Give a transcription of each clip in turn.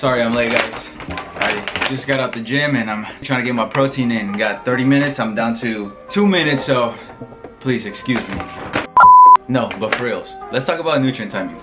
Sorry I'm late, guys. I just got out the gym and I'm trying to get my protein in. Got 30 minutes, I'm down to 2 minutes, so please excuse me. No, but for reals, let's talk about nutrient timing.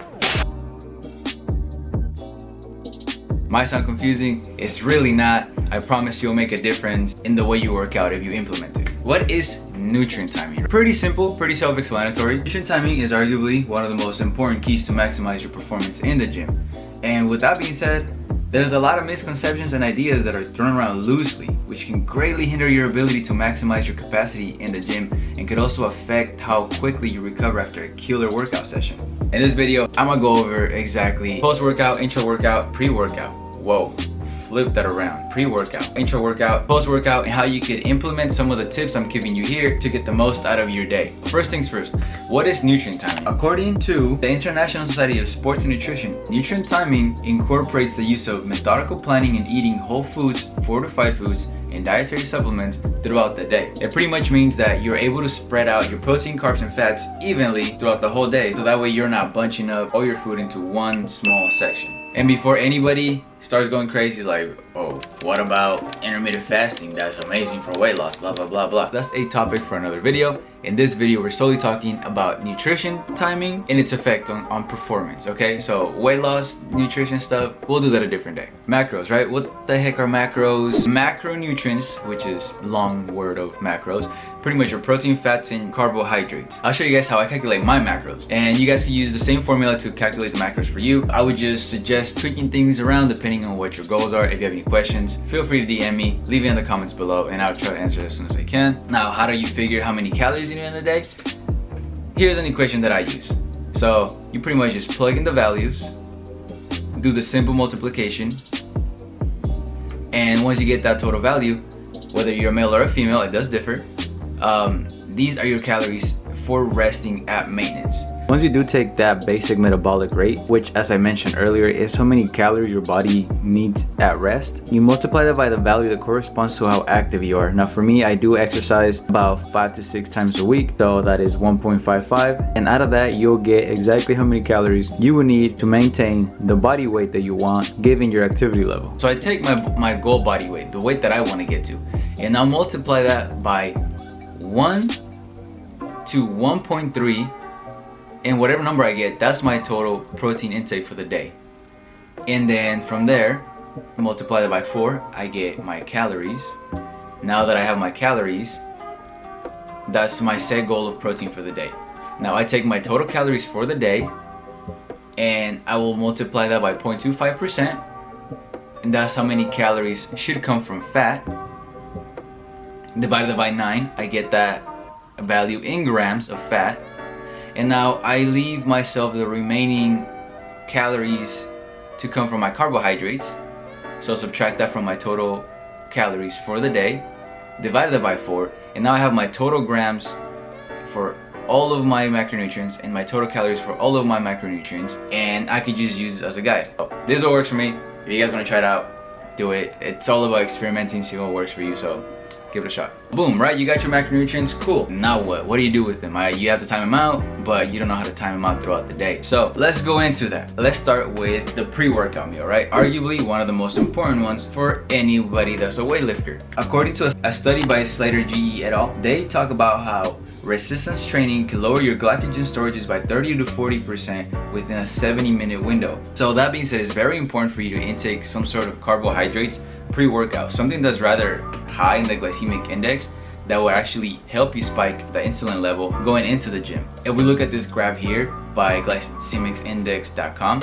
Might sound confusing, it's really not. I promise you'll make a difference in the way you work out if you implement it. What is nutrient timing? Pretty simple, pretty self-explanatory. Nutrient timing is arguably one of the most important keys to maximize your performance in the gym. And with that being said, there's a lot of misconceptions and ideas that are thrown around loosely, which can greatly hinder your ability to maximize your capacity in the gym and could also affect how quickly you recover after a killer workout session. In this video, I'm gonna go over exactly post-workout, intra-workout, pre-workout. Whoa, flip that around. Pre-workout, intra-workout, post-workout, and how you could implement some of the tips I'm giving you here to get the most out of your day. First things first, what is nutrient timing? According to the International Society of Sports and Nutrition, nutrient timing incorporates the use of methodical planning and eating whole foods, fortified foods, and dietary supplements throughout the day. It pretty much means that you're able to spread out your protein, carbs, and fats evenly throughout the whole day, so that way you're not bunching up all your food into one small section. And before anybody starts going crazy like, oh, what about intermittent fasting? That's amazing for weight loss, blah, blah, blah, blah. That's a topic for another video. In this video, we're solely talking about nutrition timing and its effect on performance, okay? So weight loss, nutrition stuff, we'll do that a different day. Macros, right? What the heck are macros? Macronutrients, which is long word of macros, pretty much your protein, fats, and carbohydrates. I'll show you guys how I calculate my macros. And you guys can use the same formula to calculate the macros for you. I would just suggest tweaking things around depending on what your goals are. If you have any questions, feel free to DM me, leave it in the comments below, and I'll try to answer as soon as I can. Now, how do you figure how many calories you need in a day? Here's an equation that I use. So you pretty much just plug in the values, do the simple multiplication, and once you get that total value, whether you're a male or a female, it does differ. These are your calories for resting at maintenance. Once you do take that basic metabolic rate, which as I mentioned earlier is how many calories your body needs at rest, you multiply that by the value that corresponds to how active you are. Now for me, I do exercise about 5 to 6 times a week, so that is 1.55, and out of that you'll get exactly how many calories you will need to maintain the body weight that you want given your activity level. So I take my goal body weight, the weight that I want to get to, and I'll multiply that by 1 to 1.3, and whatever number I get, that's my total protein intake for the day. And then from there, multiply that by 4, I get my calories. Now that I have my calories, that's my set goal of protein for the day. Now I take my total calories for the day and I will multiply that by 0.25%, and that's how many calories should come from fat. Divided by 9, I get that value in grams of fat. And now I leave myself the remaining calories to come from my carbohydrates. So subtract that from my total calories for the day, divide that by 4, and now I have my total grams for all of my macronutrients and my total calories for all of my macronutrients, and I could just use this as a guide. So this is what works for me. If you guys want to try it out, do it. It's all about experimenting, see what works for you, so give it a shot. Boom, right? You got your macronutrients, cool. Now what? What do you do with them? You have to time them out, but you don't know how to time them out throughout the day. So let's go into that. Let's start with the pre-workout meal, right? Arguably one of the most important ones for anybody that's a weightlifter. According to a study by Slater GE et al., they talk about how resistance training can lower your glycogen storages by 30 to 40% within a 70-minute window. So that being said, it's very important for you to intake some sort of carbohydrates pre-workout, something that's rather high in the glycemic index that will actually help you spike the insulin level going into the gym. If we look at this graph here by glycemicsindex.com,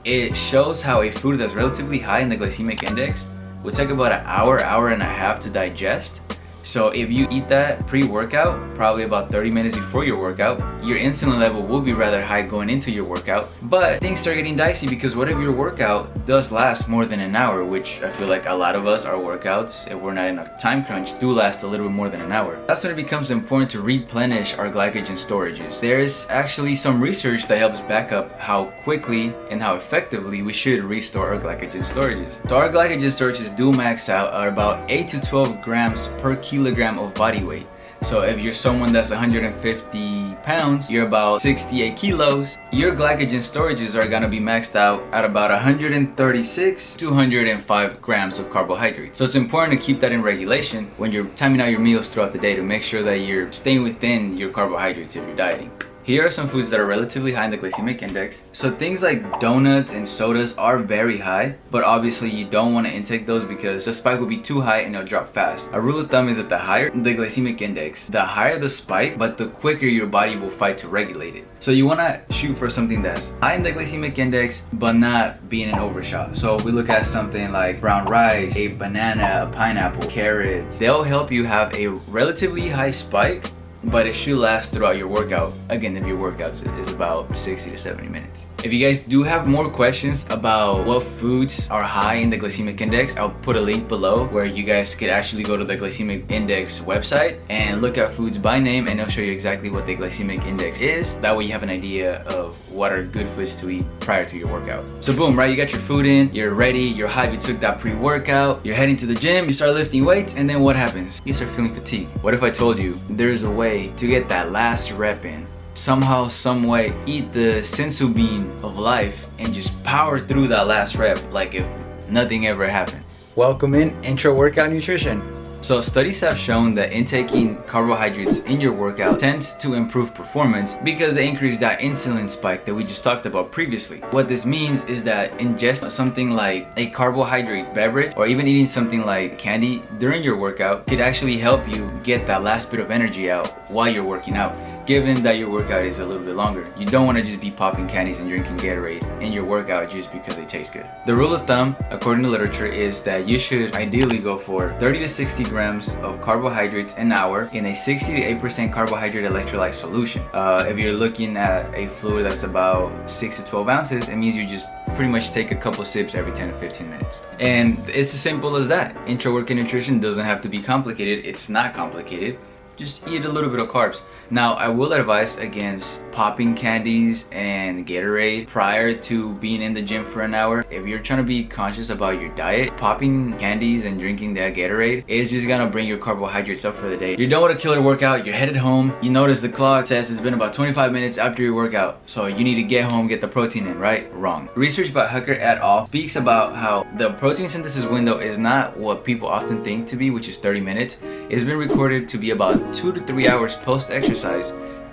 it shows how a food that's relatively high in the glycemic index would take about an hour and a half to digest. So if you eat that pre-workout, probably about 30 minutes before your workout, your insulin level will be rather high going into your workout. But things start getting dicey because what if your workout does last more than an hour, which I feel like a lot of us, our workouts, if we're not in a time crunch, do last a little bit more than an hour. That's when it becomes important to replenish our glycogen storages. There's actually some research that helps back up how quickly and how effectively we should restore our glycogen storages. So our glycogen storages do max out at about 8 to 12 grams per kilogram of body weight. So if you're someone that's 150 pounds, you're about 68 kilos, your glycogen storages are gonna be maxed out at about 136 to 105 grams of carbohydrates. So it's important to keep that in regulation when you're timing out your meals throughout the day to make sure that you're staying within your carbohydrates if you're dieting. Here are some foods that are relatively high in the glycemic index. So things like donuts and sodas are very high, but obviously you don't want to intake those because the spike will be too high and it'll drop fast. A rule of thumb is that the higher the glycemic index, the higher the spike, but the quicker your body will fight to regulate it. So you want to shoot for something that's high in the glycemic index, but not being an overshot. So we look at something like brown rice, a banana, a pineapple, carrots. They'll help you have a relatively high spike, but it should last throughout your workout. Again, if your workout is about 60 to 70 minutes. If you guys do have more questions about what foods are high in the glycemic index, I'll put a link below where you guys could actually go to the glycemic index website and look at foods by name, and it'll show you exactly what the glycemic index is. That way you have an idea of what are good foods to eat prior to your workout. So boom, right, you got your food in, you're ready, you're hyped, you took that pre-workout, you're heading to the gym, you start lifting weights, and then what happens? You start feeling fatigued. What if I told you there's a way to get that last rep in? Somehow, some way, eat the sensu bean of life and just power through that last rep like if nothing ever happened. Welcome in intro workout nutrition. So studies have shown that intaking carbohydrates in your workout tends to improve performance because they increase that insulin spike that we just talked about previously. What this means is that ingest something like a carbohydrate beverage or even eating something like candy during your workout could actually help you get that last bit of energy out while you're working out. Given that your workout is a little bit longer, you don't want to just be popping candies and drinking Gatorade in your workout just because they taste good. The rule of thumb, according to literature, is that you should ideally go for 30 to 60 grams of carbohydrates an hour in a 60 to 8% carbohydrate electrolyte solution. If you're looking at a fluid that's about 6 to 12 ounces, it means you just pretty much take a couple sips every 10 to 15 minutes. And it's as simple as that. Intro workout nutrition doesn't have to be complicated. It's not complicated. Just eat a little bit of carbs. Now, I will advise against popping candies and Gatorade prior to being in the gym for an hour. If you're trying to be conscious about your diet, popping candies and drinking that Gatorade is just gonna bring your carbohydrates up for the day. You're done with a killer workout, you're headed home, you notice the clock says it's been about 25 minutes after your workout, so you need to get home, get the protein in, right? Wrong. Research by Hucker et al. Speaks about how the protein synthesis window is not what people often think to be, which is 30 minutes. It's been recorded to be about 2 to 3 hours post-exercise,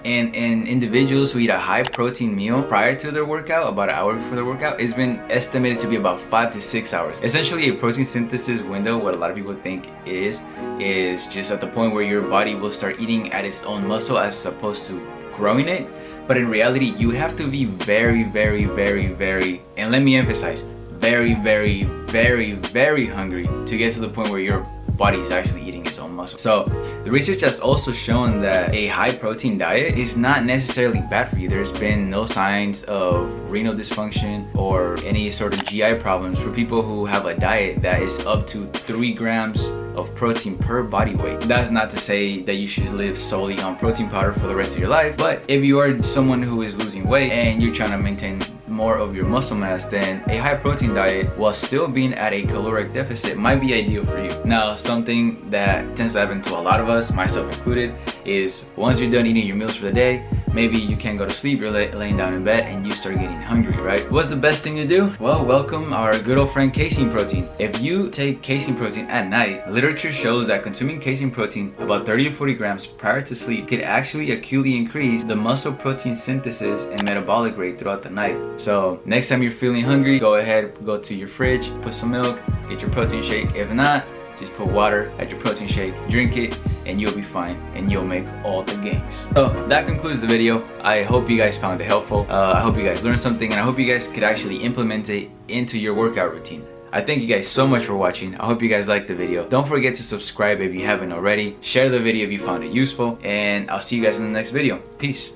and in individuals who eat a high protein meal prior to their workout, about an hour before their workout, it's been estimated to be about 5 to 6 hours. Essentially, a protein synthesis window, what a lot of people think is just at the point where your body will start eating at its own muscle as opposed to growing it. But in reality, you have to be very, very, very, very, and let me emphasize, very, very, very, very hungry to get to the point where your body is actually eating its own muscle. So the research has also shown that a high protein diet is not necessarily bad for you. There's been no signs of renal dysfunction or any sort of GI problems for people who have a diet that is up to 3 grams of protein per body weight. That's not to say that you should live solely on protein powder for the rest of your life, but if you are someone who is losing weight and you're trying to maintain more of your muscle mass, then a high protein diet while still being at a caloric deficit might be ideal for you. Now, something that tends to happen to a lot of us, myself included, is once you're done eating your meals for the day, maybe you can't go to sleep, you're laying down in bed and you start getting hungry, right? What's the best thing to do? Well, welcome our good old friend casein protein. If you take casein protein at night, literature shows that consuming casein protein about 30 to 40 grams prior to sleep could actually acutely increase the muscle protein synthesis and metabolic rate throughout the night. So next time you're feeling hungry, go ahead, go to your fridge, put some milk, get your protein shake. If not, just put water at your protein shake, drink it, and you'll be fine, and you'll make all the gains. So that concludes the video. I hope you guys found it helpful. I hope you guys learned something, and I hope you guys could actually implement it into your workout routine. I thank you guys so much for watching. I hope you guys liked the video. Don't forget to subscribe if you haven't already. Share the video if you found it useful, and I'll see you guys in the next video. Peace.